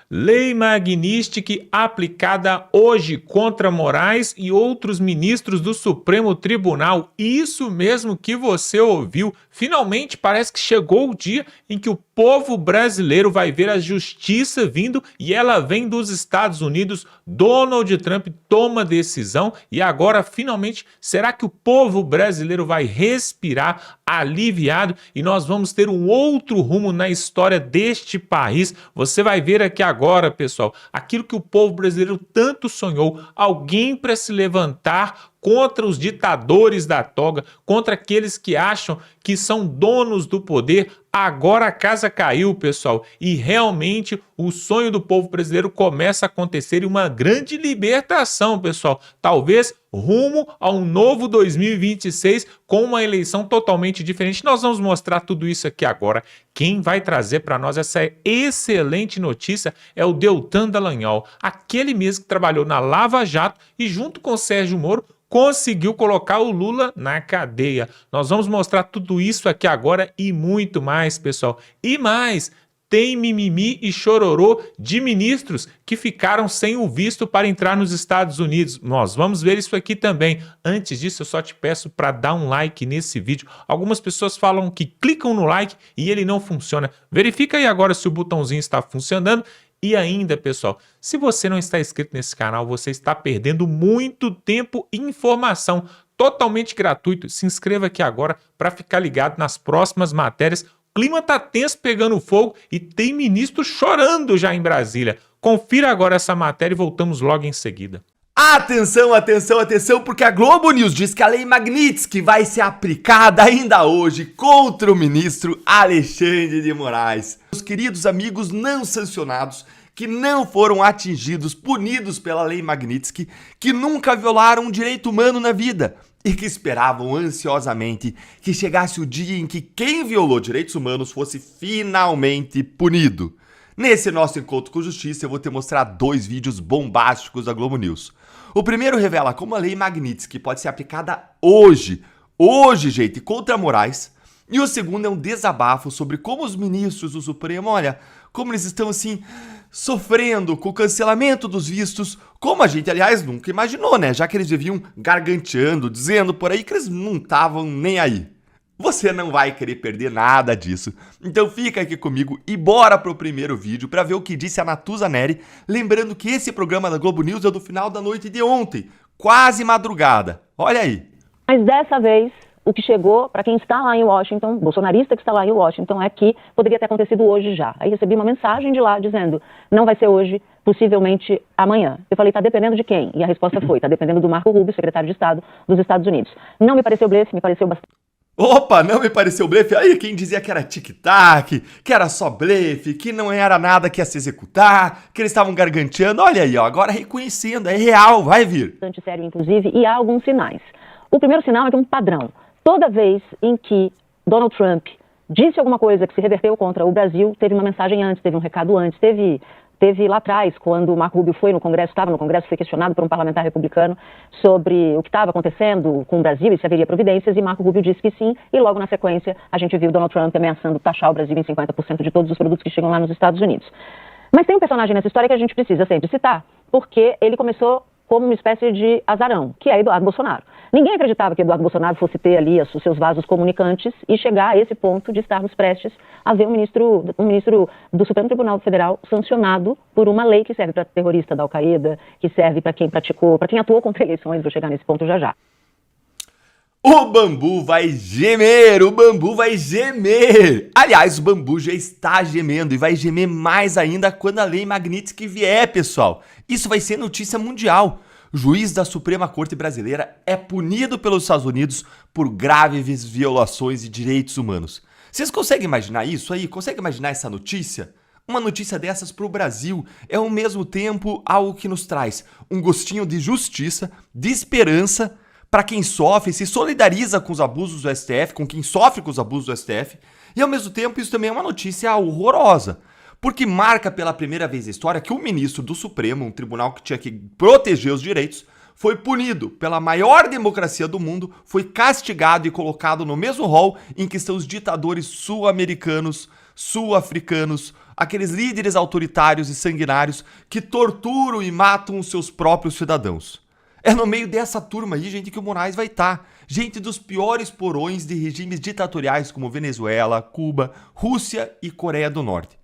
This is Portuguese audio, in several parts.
Lei Magnitsky aplicada hoje contra Moraes e outros ministros do Supremo Tribunal. Isso mesmo que você ouviu. Finalmente parece que chegou o dia em que o povo brasileiro vai ver a justiça vindo e ela vem dos Estados Unidos. Donald Trump toma decisão e agora finalmente será que o povo brasileiro vai respirar aliviado e nós vamos ter um outro rumo na história deste país? Você vai ver aqui agora, pessoal, aquilo que o povo brasileiro tanto sonhou, alguém para se levantar contra os ditadores da toga, contra aqueles que acham que são donos do poder. Agora a casa caiu, pessoal, e realmente o sonho do povo brasileiro começa a acontecer e uma grande libertação, pessoal. Talvez rumo a um novo 2026 com uma eleição totalmente diferente. Nós vamos mostrar tudo isso aqui agora. Quem vai trazer para nós essa excelente notícia é o Deltan Dallagnol, aquele mesmo que trabalhou na Lava Jato e junto com Sérgio Moro conseguiu colocar o Lula na cadeia. Nós vamos mostrar tudo isso aqui agora e muito mais, pessoal. E mais, tem mimimi e chororô de ministros que ficaram sem o visto para entrar nos Estados Unidos. Nós vamos ver isso aqui também. Antes disso, eu só te peço para dar um like nesse vídeo. Algumas pessoas falam que clicam no like e ele não funciona. Verifica aí agora se o botãozinho está funcionando. E ainda, pessoal, se você não está inscrito nesse canal, você está perdendo muito tempo e informação totalmente gratuito. Se inscreva aqui agora para ficar ligado nas próximas matérias. O clima tá tenso, pegando fogo e tem ministro chorando já em Brasília. Confira agora essa matéria e voltamos logo em seguida. Atenção, atenção, atenção, porque a Globo News diz que a Lei Magnitsky vai ser aplicada ainda hoje contra o ministro Alexandre de Moraes. Os queridos amigos não sancionados, que não foram atingidos, punidos pela Lei Magnitsky, que nunca violaram um direito humano na vida e que esperavam ansiosamente que chegasse o dia em que quem violou direitos humanos fosse finalmente punido. Nesse nosso encontro com justiça, eu vou te mostrar 2 vídeos bombásticos da Globo News. O primeiro revela como a Lei Magnitsky pode ser aplicada hoje, gente, contra Moraes. E o segundo é um desabafo sobre como os ministros do Supremo, olha, como eles estão assim, sofrendo com o cancelamento dos vistos, como a gente, aliás, nunca imaginou, né? Já que eles viviam garganteando, dizendo por aí que eles não estavam nem aí. Você não vai querer perder nada disso. Então fica aqui comigo e bora pro primeiro vídeo para ver o que disse a Natuza Neri, lembrando que esse programa da Globo News é do final da noite de ontem, quase madrugada. Olha aí. Mas dessa vez, o que chegou para quem está lá em Washington, bolsonarista que está lá em Washington, é que poderia ter acontecido hoje já. Aí recebi uma mensagem de lá dizendo, não vai ser hoje, possivelmente amanhã. Eu falei, tá dependendo de quem? E a resposta foi, tá dependendo do Marco Rubio, secretário de Estado dos Estados Unidos. Não me pareceu blefe, me pareceu bastante... Opa, não me pareceu blefe. Aí quem dizia que era tic-tac, que era só blefe, que não era nada que ia se executar, que eles estavam garganteando. Olha aí, ó, agora reconhecendo, é real, vai vir. Bastante sério, inclusive, e há alguns sinais. O primeiro sinal é que é um padrão. Toda vez em que Donald Trump disse alguma coisa que se reverteu contra o Brasil, teve uma mensagem antes, teve um recado antes, teve lá atrás, quando o Marco Rubio foi no Congresso, estava no Congresso, foi questionado por um parlamentar republicano sobre o que estava acontecendo com o Brasil e se haveria providências, e Marco Rubio disse que sim, e logo na sequência a gente viu Donald Trump ameaçando taxar o Brasil em 50% de todos os produtos que chegam lá nos Estados Unidos. Mas tem um personagem nessa história que a gente precisa sempre citar, porque ele começou como uma espécie de azarão, que é Eduardo Bolsonaro. Ninguém acreditava que Eduardo Bolsonaro fosse ter ali os seus vasos comunicantes e chegar a esse ponto de estarmos prestes a ver um ministro do Supremo Tribunal Federal sancionado por uma lei que serve para terrorista da Al-Qaeda, que serve para quem praticou, para quem atuou contra eleições. Vou chegar nesse ponto já já. O bambu vai gemer, o bambu vai gemer. Aliás, o bambu já está gemendo e vai gemer mais ainda quando a Lei Magnitsky vier, pessoal. Isso vai ser notícia mundial. O juiz da Suprema Corte Brasileira é punido pelos Estados Unidos por graves violações de direitos humanos. Vocês conseguem imaginar isso aí? Conseguem imaginar essa notícia? Uma notícia dessas para o Brasil é ao mesmo tempo algo que nos traz um gostinho de justiça, de esperança, para quem sofre, se solidariza com os abusos do STF, com quem sofre com os abusos do STF, e ao mesmo tempo isso também é uma notícia horrorosa, porque marca pela primeira vez na história que um ministro do Supremo, um tribunal que tinha que proteger os direitos, foi punido pela maior democracia do mundo, foi castigado e colocado no mesmo rol em que estão os ditadores sul-americanos sul-africanos, aqueles líderes autoritários e sanguinários que torturam e matam os seus próprios cidadãos. É no meio dessa turma aí, gente, que o Moraes vai estar. Gente dos piores porões de regimes ditatoriais como Venezuela, Cuba, Rússia e Coreia do Norte.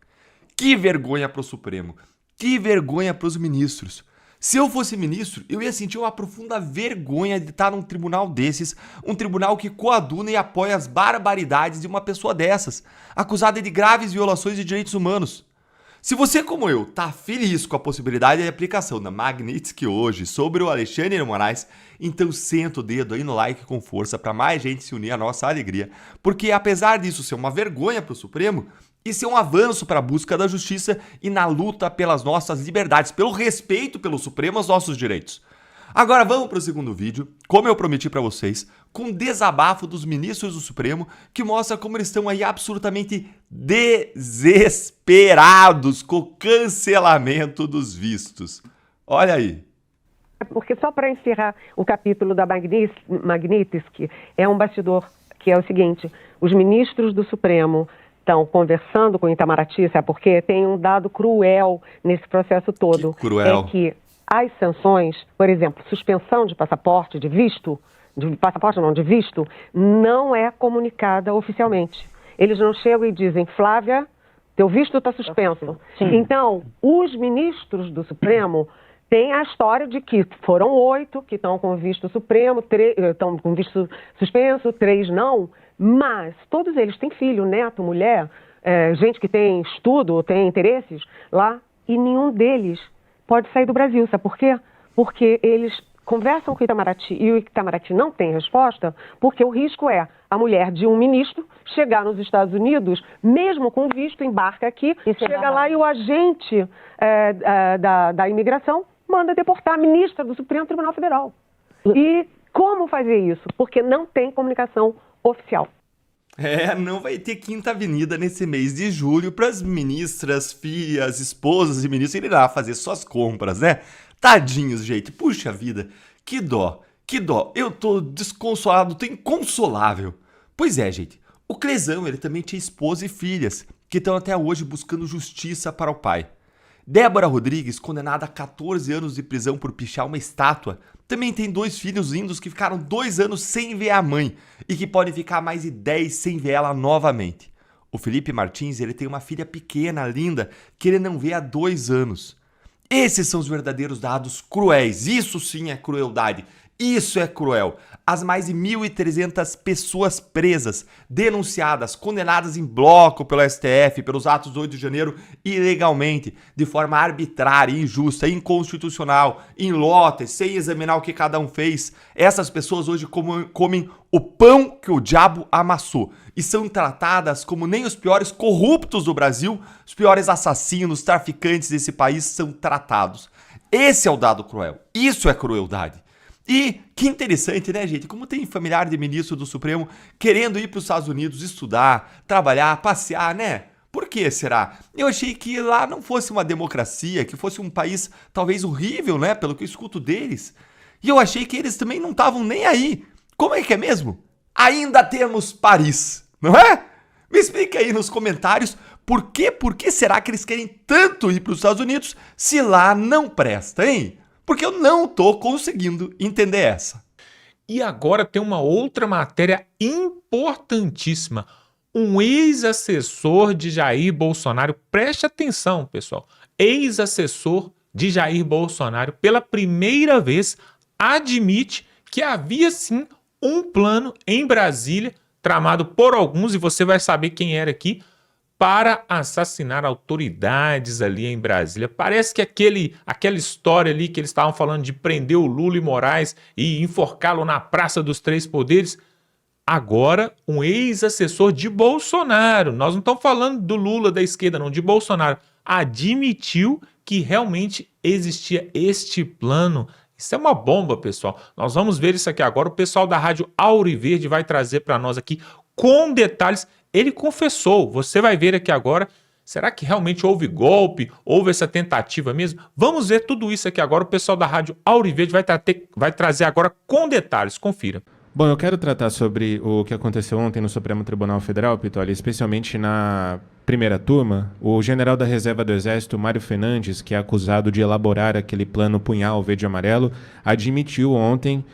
Que vergonha pro Supremo. Que vergonha pros ministros. Se eu fosse ministro, eu ia sentir uma profunda vergonha de estar num tribunal desses, um tribunal que coaduna e apoia as barbaridades de uma pessoa dessas, acusada de graves violações de direitos humanos. Se você, como eu, tá feliz com a possibilidade de aplicação da Magnitsky hoje sobre o Alexandre de Moraes, então senta o dedo aí no like com força para mais gente se unir à nossa alegria, porque apesar disso ser uma vergonha para o Supremo, isso é um avanço para a busca da justiça e na luta pelas nossas liberdades, pelo respeito pelo Supremo aos nossos direitos. Agora vamos para o segundo vídeo, como eu prometi para vocês, com um desabafo dos ministros do Supremo que mostra como eles estão aí absolutamente desesperados com o cancelamento dos vistos. Olha aí. Porque só para encerrar o capítulo da Magnitsky, é um bastidor que é o seguinte, os ministros do Supremo estão conversando com o Itamaraty, sabe por quê? Tem um dado cruel nesse processo todo. Que cruel. É que as sanções, por exemplo, suspensão de passaporte, de visto, de visto, não é comunicada oficialmente. Eles não chegam e dizem, Flávia, teu visto está suspenso. Sim. Então, os ministros do Supremo têm a história de que foram 8 que estão com visto supremo, estão com visto suspenso, 3 não, mas todos eles têm filho, neto, mulher, gente que tem estudo, tem interesses lá, e nenhum deles pode sair do Brasil. Sabe por quê? Porque eles conversam com o Itamaraty e o Itamaraty não tem resposta, porque o risco é a mulher de um ministro chegar nos Estados Unidos, mesmo com visto, embarca aqui, chega lá e o agente da imigração manda deportar a ministra do Supremo Tribunal Federal. E como fazer isso? Porque não tem comunicação oficial. Não vai ter Quinta Avenida nesse mês de julho para as ministras, filhas, esposas e ministros irem lá fazer suas compras, né? Tadinhos, gente. Puxa vida, que dó, que dó. Eu tô desconsolado, tô inconsolável. Pois é, gente. O Clesão, ele também tinha esposa e filhas, que estão até hoje buscando justiça para o pai. Débora Rodrigues, condenada a 14 anos de prisão por pichar uma estátua, também tem 2 filhos lindos que ficaram 2 anos sem ver a mãe e que podem ficar mais de 10 sem ver ela novamente. O Felipe Martins, ele tem uma filha pequena, linda, que ele não vê há 2 anos. Esses são os verdadeiros dados cruéis. Isso sim é crueldade. Isso é cruel. As mais de 1.300 pessoas presas, denunciadas, condenadas em bloco pelo STF, pelos atos do 8 de janeiro, ilegalmente, de forma arbitrária, injusta, inconstitucional, em lotes, sem examinar o que cada um fez. Essas pessoas hoje comem o pão que o diabo amassou e são tratadas como nem os piores corruptos do Brasil, os piores assassinos, traficantes desse país são tratados. Esse é o dado cruel. Isso é crueldade. E que interessante, né, gente? Como tem familiar de ministro do Supremo querendo ir para os Estados Unidos estudar, trabalhar, passear, né? Por que será? Eu achei que lá não fosse uma democracia, que fosse um país talvez horrível, né? Pelo que eu escuto deles. E eu achei que eles também não estavam nem aí. Como é que é mesmo? Ainda temos Paris, não é? Me explica aí nos comentários por que será que eles querem tanto ir para os Estados Unidos se lá não presta, hein? Porque eu não tô conseguindo entender essa. E agora tem uma outra matéria importantíssima. Um ex-assessor de Jair Bolsonaro, preste atenção, pessoal. Ex-assessor de Jair Bolsonaro, pela primeira vez, admite que havia sim um plano em Brasília, tramado por alguns, e você vai saber quem era aqui, para assassinar autoridades ali em Brasília. Parece que aquela história ali que eles estavam falando de prender o Lula e Moraes e enforcá-lo na Praça dos Três Poderes. Agora, um ex-assessor de Bolsonaro, nós não estamos falando do Lula da esquerda não, de Bolsonaro, admitiu que realmente existia este plano. Isso é uma bomba, pessoal. Nós vamos ver isso aqui agora. O pessoal da Rádio Auriverde vai trazer para nós aqui com detalhes. Ele confessou, você vai ver aqui agora, será que realmente houve golpe, houve essa tentativa mesmo? Vamos ver tudo isso aqui agora, o pessoal da Rádio Auriverde vai trazer agora com detalhes, confira. Bom, eu quero tratar sobre o que aconteceu ontem no Supremo Tribunal Federal, Pitoli, especialmente na primeira turma. O general da Reserva do Exército, Mário Fernandes, que é acusado de elaborar aquele plano punhal verde e amarelo, admitiu ontem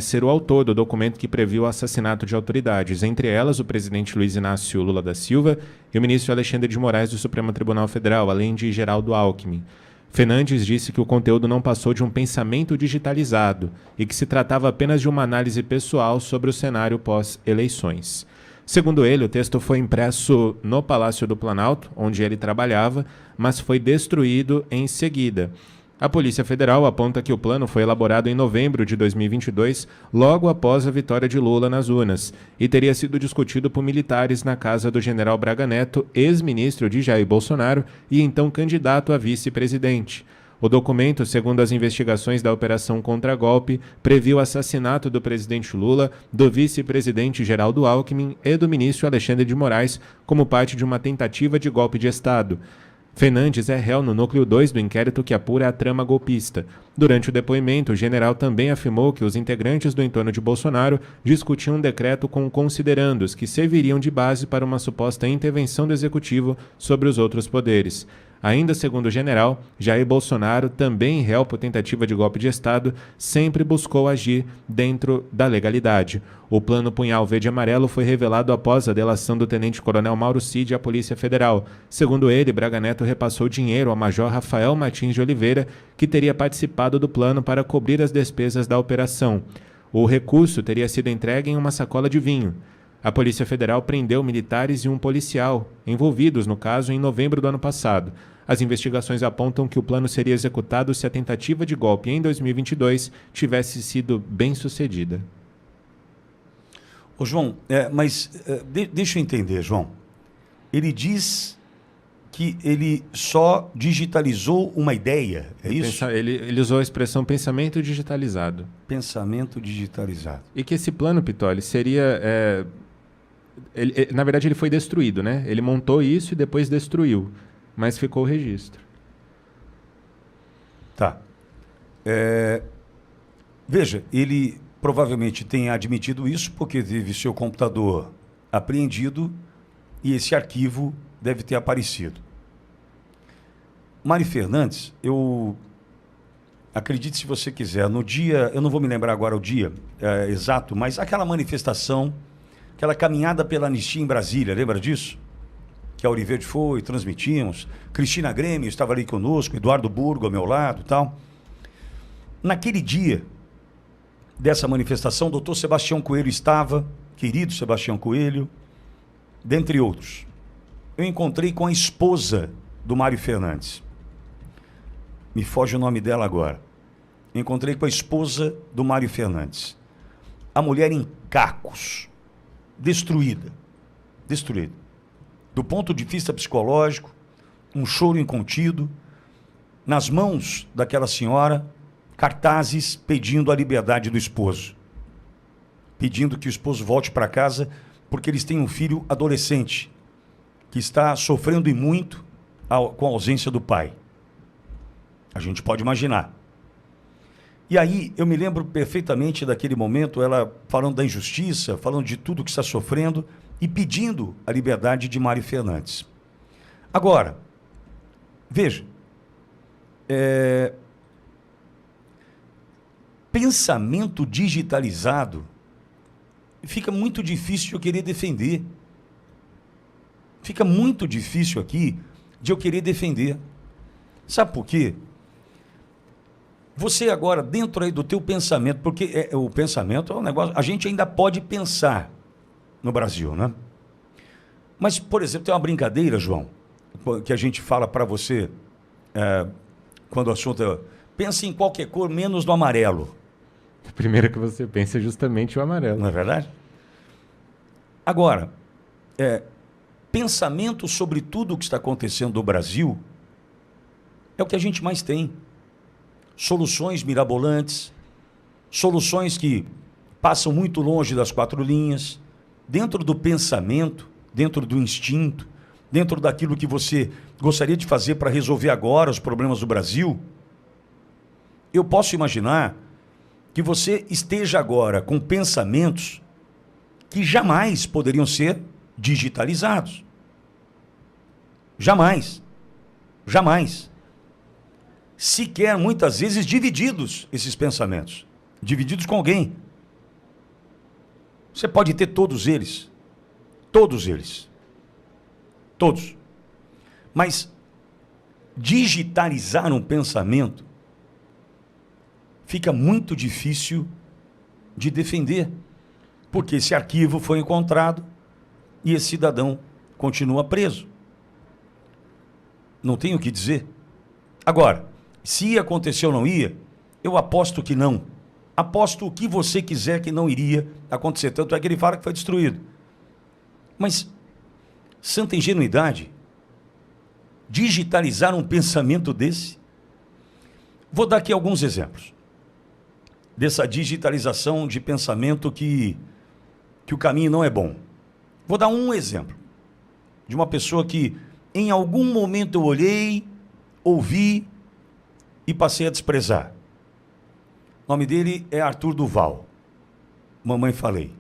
ser o autor do documento que previu o assassinato de autoridades, entre elas o presidente Luiz Inácio Lula da Silva e o ministro Alexandre de Moraes do Supremo Tribunal Federal, além de Geraldo Alckmin. Fernandes disse que o conteúdo não passou de um pensamento digitalizado e que se tratava apenas de uma análise pessoal sobre o cenário pós-eleições. Segundo ele, o texto foi impresso no Palácio do Planalto, onde ele trabalhava, mas foi destruído em seguida. A Polícia Federal aponta que o plano foi elaborado em novembro de 2022, logo após a vitória de Lula nas urnas, e teria sido discutido por militares na casa do general Braga Neto, ex-ministro de Jair Bolsonaro e então candidato a vice-presidente. O documento, segundo as investigações da Operação Contra-Golpe, previu o assassinato do presidente Lula, do vice-presidente Geraldo Alckmin e do ministro Alexandre de Moraes como parte de uma tentativa de golpe de Estado. Fernandes é réu no núcleo 2 do inquérito que apura a trama golpista. Durante o depoimento, o general também afirmou que os integrantes do entorno de Bolsonaro discutiam um decreto com considerandos que serviriam de base para uma suposta intervenção do executivo sobre os outros poderes. Ainda segundo o general, Jair Bolsonaro, também réu por tentativa de golpe de Estado, sempre buscou agir dentro da legalidade. O plano punhal verde e amarelo foi revelado após a delação do tenente-coronel Mauro Cid à Polícia Federal. Segundo ele, Braga Neto repassou dinheiro ao major Rafael Martins de Oliveira, que teria participado do plano para cobrir as despesas da operação. O recurso teria sido entregue em uma sacola de vinho. A Polícia Federal prendeu militares e um policial envolvidos no caso em novembro do ano passado. As investigações apontam que o plano seria executado se a tentativa de golpe em 2022 tivesse sido bem sucedida. Ô João, deixa eu entender, João. Ele diz que ele só digitalizou uma ideia, é isso? Ele usou a expressão pensamento digitalizado. Pensamento digitalizado. E que esse plano, Pitoli, seria... na verdade, ele foi destruído, né? Ele montou isso e depois destruiu, mas ficou o registro. Tá. Veja, ele provavelmente tem admitido isso porque teve seu computador apreendido e esse arquivo deve ter aparecido. Mário Fernandes, acredite se você quiser, no dia, eu não vou me lembrar agora o dia exato, mas aquela manifestação, aquela caminhada pela anistia em Brasília, lembra disso? Que a Auriverde foi, transmitimos, Cristina Grêmio estava ali conosco, Eduardo Burgo ao meu lado e tal. Naquele dia dessa manifestação, o doutor Sebastião Coelho estava, querido Sebastião Coelho, dentre outros. Eu encontrei com a esposa do Mário Fernandes. Me foge o nome dela agora. Encontrei com a esposa do Mário Fernandes. A mulher em cacos, destruída. Do ponto de vista psicológico, um choro incontido. Nas mãos daquela senhora, cartazes pedindo a liberdade do esposo. Pedindo que o esposo volte para casa, porque eles têm um filho adolescente, que está sofrendo e muito com a ausência do pai. A gente pode imaginar. E aí, eu me lembro perfeitamente daquele momento, ela falando da injustiça, falando de tudo que está sofrendo e pedindo a liberdade de Mário Fernandes. Agora, veja, pensamento digitalizado fica muito difícil de eu querer defender. Fica muito difícil aqui de eu querer defender. Sabe por quê? Você agora, dentro aí do teu pensamento, porque o pensamento é um negócio, a gente ainda pode pensar no Brasil, né? Mas, por exemplo, tem uma brincadeira, João, que a gente fala para você, quando o assunto é, pensa em qualquer cor, menos no amarelo. A primeira que você pensa é justamente o amarelo. Não é verdade? Agora, pensamento sobre tudo o que está acontecendo no Brasil é o que a gente mais tem. Soluções mirabolantes, soluções que passam muito longe das quatro linhas, dentro do pensamento, dentro do instinto, dentro daquilo que você gostaria de fazer para resolver agora os problemas do Brasil. Eu posso imaginar que você esteja agora com pensamentos que jamais poderiam ser digitalizados. Jamais. Jamais. Sequer, muitas vezes, divididos, esses pensamentos. Divididos com alguém. Você pode ter todos eles. Todos eles. Todos. Mas digitalizar um pensamento fica muito difícil de defender. Porque esse arquivo foi encontrado e esse cidadão continua preso. Não tenho o que dizer. Agora, se ia acontecer ou não ia, eu aposto que não. Aposto o que você quiser que não iria acontecer. Tanto é que ele fala que foi destruído. Mas, santa ingenuidade, digitalizar um pensamento desse? Vou dar aqui alguns exemplos. Dessa digitalização de pensamento que o caminho não é bom. Vou dar um exemplo. De uma pessoa que, em algum momento eu olhei, ouvi e passei a desprezar. O nome dele é Arthur Duval. Mamãe falei.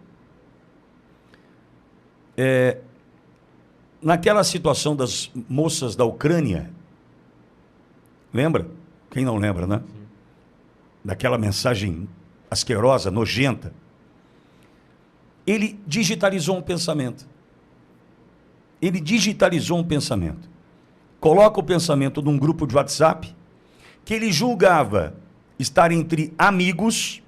Naquela situação das moças da Ucrânia, lembra? Quem não lembra, né? Daquela mensagem asquerosa, nojenta. Ele digitalizou um pensamento. Ele digitalizou um pensamento. Coloca o pensamento num grupo de WhatsApp que ele julgava estar entre amigos,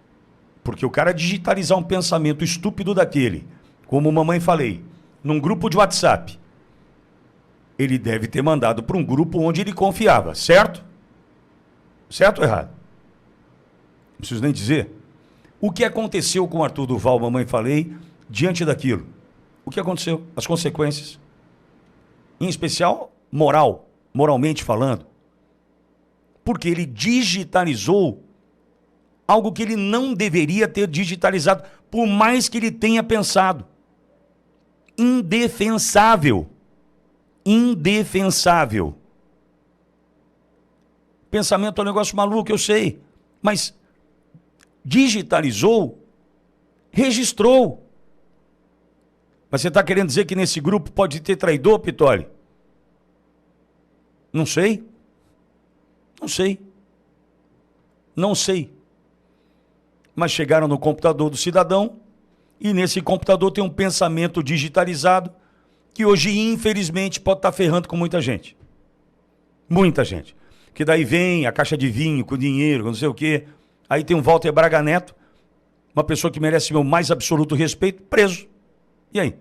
porque o cara digitalizar um pensamento estúpido daquele, como mamãe falei, num grupo de WhatsApp, ele deve ter mandado para um grupo onde ele confiava, certo? Certo ou errado? Não preciso nem dizer. O que aconteceu com o Arthur Duval, mamãe falei, diante daquilo? O que aconteceu? As consequências. Em especial, moralmente falando. Porque ele digitalizou algo que ele não deveria ter digitalizado, por mais que ele tenha pensado. Indefensável. Indefensável. Pensamento é um negócio maluco, eu sei. Mas digitalizou, registrou. Mas você está querendo dizer que nesse grupo pode ter traidor, Pitoli? Não sei. Não sei. Não sei. Mas chegaram no computador do cidadão e nesse computador tem um pensamento digitalizado que hoje, infelizmente, pode estar ferrando com muita gente. Muita gente. Que daí vem a caixa de vinho com dinheiro, não sei o quê. Aí tem um Walter Braga Neto, uma pessoa que merece meu mais absoluto respeito, preso. E aí?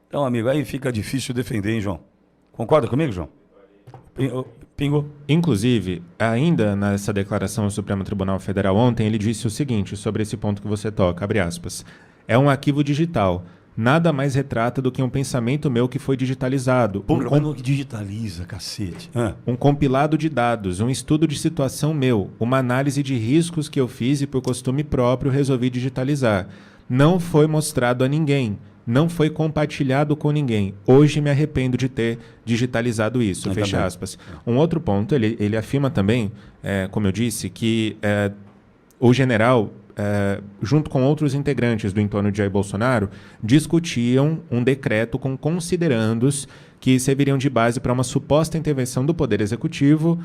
Então, amigo, aí fica difícil defender, hein, João? Concorda comigo, João? Pingo? Inclusive, ainda nessa declaração do Supremo Tribunal Federal ontem, ele disse o seguinte sobre esse ponto que você toca, abre aspas, é um arquivo digital, nada mais retrata do que um pensamento meu que foi digitalizado. Porra, mas não que digitaliza, cacete. Um compilado de dados, um estudo de situação meu, uma análise de riscos que eu fiz e por costume próprio resolvi digitalizar. Não foi mostrado a ninguém. Não foi compartilhado com ninguém. Hoje me arrependo de ter digitalizado isso. Fecha aspas. Um outro ponto, ele afirma também, como eu disse, que o general, junto com outros integrantes do entorno de Jair Bolsonaro, discutiam um decreto com considerandos que serviriam de base para uma suposta intervenção do Poder Executivo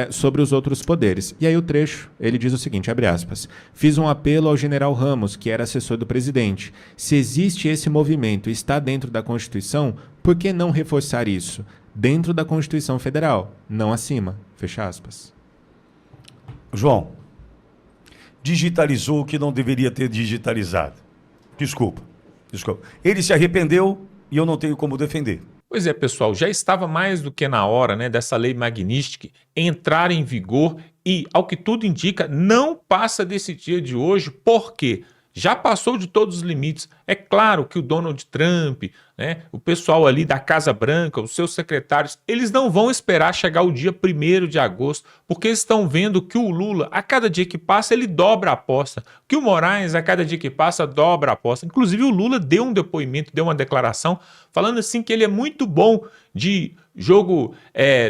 sobre os outros poderes. E aí o trecho, ele diz o seguinte, abre aspas, fiz um apelo ao general Ramos, que era assessor do presidente. Se existe esse movimento e está dentro da Constituição, por que não reforçar isso? Dentro da Constituição Federal, não acima. Fecha aspas. João, digitalizou o que não deveria ter digitalizado. Desculpa. Ele se arrependeu e eu não tenho como defender. Pois é, pessoal, já estava mais do que na hora, né, dessa lei Magnitsky entrar em vigor e, ao que tudo indica, não passa desse dia de hoje, porque já passou de todos os limites. É claro que o Donald Trump, né, o pessoal ali da Casa Branca, os seus secretários, eles não vão esperar chegar o dia 1º de agosto, porque eles estão vendo que o Lula, a cada dia que passa, ele dobra a aposta, que o Moraes, a cada dia que passa, dobra a aposta. Inclusive o Lula deu um depoimento, deu uma declaração, falando assim que ele é muito bom de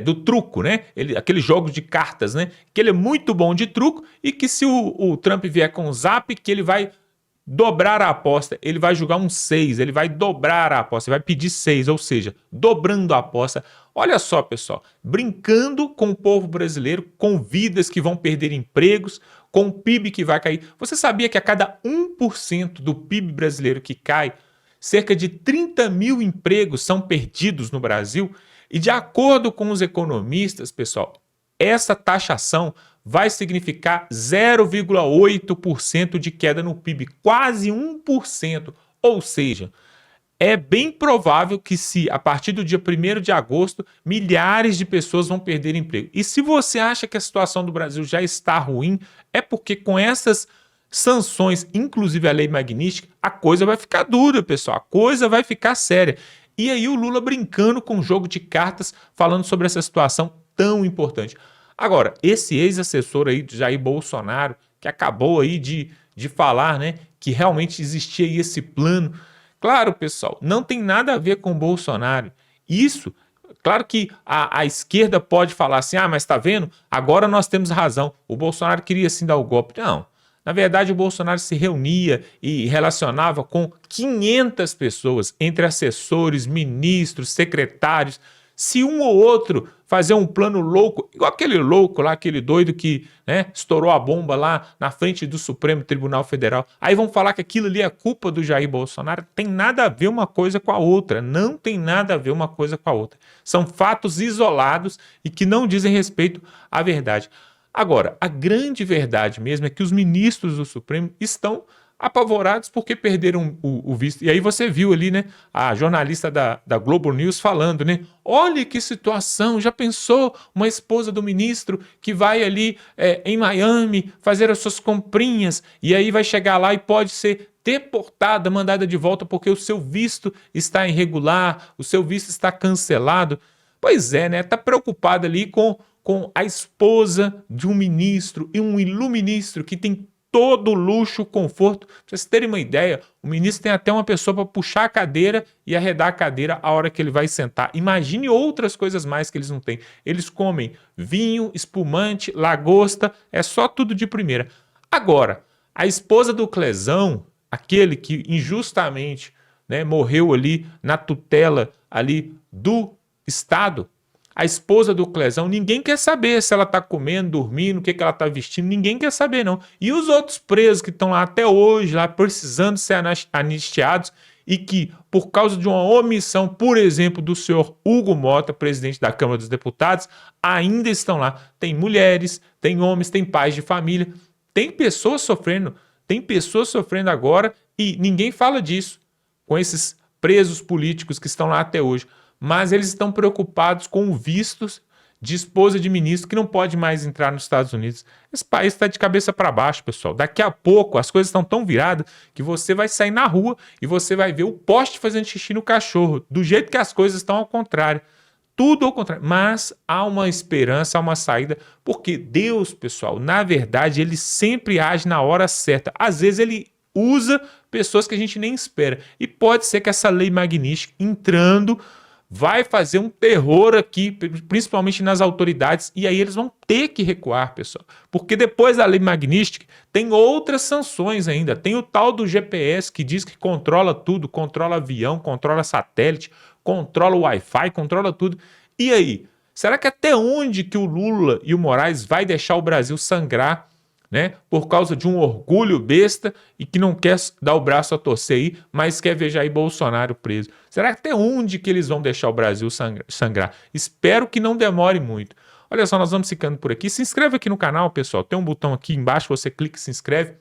do truco, né? Aquele jogo de cartas, né? Que ele é muito bom de truco e que se o Trump vier com o zap, que ele vai dobrar a aposta, ele vai jogar um 6, ele vai dobrar a aposta, ele vai pedir 6, ou seja, dobrando a aposta. Olha só, pessoal, brincando com o povo brasileiro, com vidas que vão perder empregos, com o PIB que vai cair. Você sabia que a cada 1% do PIB brasileiro que cai, cerca de 30 mil empregos são perdidos no Brasil? E de acordo com os economistas, pessoal, essa taxação vai significar 0,8% de queda no PIB, quase 1%. Ou seja, é bem provável que se a partir do dia 1º de agosto, milhares de pessoas vão perder emprego. E se você acha que a situação do Brasil já está ruim, é porque com essas sanções, inclusive a lei Magnitsky, a coisa vai ficar dura, pessoal, a coisa vai ficar séria. E aí o Lula brincando com o jogo de cartas, falando sobre essa situação tão importante. Agora, esse ex-assessor aí de Jair Bolsonaro, que acabou aí de falar, né, que realmente existia aí esse plano. Claro, pessoal, não tem nada a ver com o Bolsonaro. Isso, claro que a esquerda pode falar assim, mas tá vendo? Agora nós temos razão. O Bolsonaro queria sim dar o golpe. Não. Na verdade, o Bolsonaro se reunia e relacionava com 500 pessoas, entre assessores, ministros, secretários. Se um ou outro fazer um plano louco, igual aquele louco lá, aquele doido que, né, estourou a bomba lá na frente do Supremo Tribunal Federal, aí vão falar que aquilo ali é culpa do Jair Bolsonaro, tem nada a ver uma coisa com a outra, não tem nada a ver uma coisa com a outra. São fatos isolados e que não dizem respeito à verdade. Agora, a grande verdade mesmo é que os ministros do Supremo estão apavorados porque perderam o visto. E aí você viu ali, né, a jornalista da Globo News falando, né, olha que situação, já pensou uma esposa do ministro que vai ali em Miami fazer as suas comprinhas e aí vai chegar lá e pode ser deportada, mandada de volta porque o seu visto está irregular, o seu visto está cancelado. Pois é, né, tá preocupado ali com a esposa de um ministro e um iluministro que tem todo o luxo, conforto. Pra vocês terem uma ideia, o ministro tem até uma pessoa para puxar a cadeira e arredar a cadeira a hora que ele vai sentar. Imagine outras coisas mais que eles não têm. Eles comem vinho, espumante, lagosta, é só tudo de primeira. Agora, a esposa do Clezão, aquele que injustamente, né, morreu ali na tutela ali do Estado, a esposa do Clezão, ninguém quer saber se ela está comendo, dormindo, o que ela está vestindo, ninguém quer saber não. E os outros presos que estão lá até hoje, lá precisando ser anistiados e que, por causa de uma omissão, por exemplo, do senhor Hugo Mota, presidente da Câmara dos Deputados, ainda estão lá. Tem mulheres, tem homens, tem pais de família, tem pessoas sofrendo agora e ninguém fala disso com esses presos políticos que estão lá até hoje. Mas eles estão preocupados com vistos de esposa de ministro que não pode mais entrar nos Estados Unidos. Esse país está de cabeça para baixo, pessoal. Daqui a pouco as coisas estão tão viradas que você vai sair na rua e você vai ver o poste fazendo xixi no cachorro, do jeito que as coisas estão ao contrário. Tudo ao contrário. Mas há uma esperança, há uma saída, porque Deus, pessoal, na verdade, ele sempre age na hora certa. Às vezes ele usa pessoas que a gente nem espera. E pode ser que essa lei Magnitsky entrando vai fazer um terror aqui, principalmente nas autoridades, e aí eles vão ter que recuar, pessoal. Porque depois da lei Magnitsky, tem outras sanções ainda. Tem o tal do GPS, que diz que controla tudo, controla avião, controla satélite, controla o Wi-Fi, controla tudo. E aí? Será que até onde que o Lula e o Moraes vai deixar o Brasil sangrar, né, por causa de um orgulho besta e que não quer dar o braço a torcer aí, mas quer ver Jair Bolsonaro preso? Será que até onde que eles vão deixar o Brasil sangrar? Espero que não demore muito. Olha só, nós vamos ficando por aqui. Se inscreve aqui no canal, pessoal. Tem um botão aqui embaixo, você clica e se inscreve.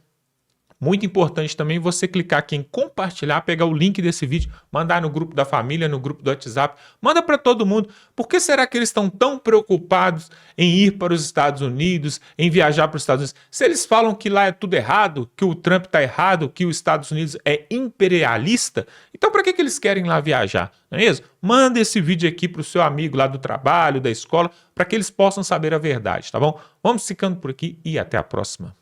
Muito importante também você clicar aqui em compartilhar, pegar o link desse vídeo, mandar no grupo da família, no grupo do WhatsApp, manda para todo mundo. Por que será que eles estão tão preocupados em ir para os Estados Unidos, em viajar para os Estados Unidos? Se eles falam que lá é tudo errado, que o Trump está errado, que os Estados Unidos é imperialista, então para que eles querem lá viajar? Não é mesmo? Manda esse vídeo aqui para o seu amigo lá do trabalho, da escola, para que eles possam saber a verdade, tá bom? Vamos ficando por aqui e até a próxima.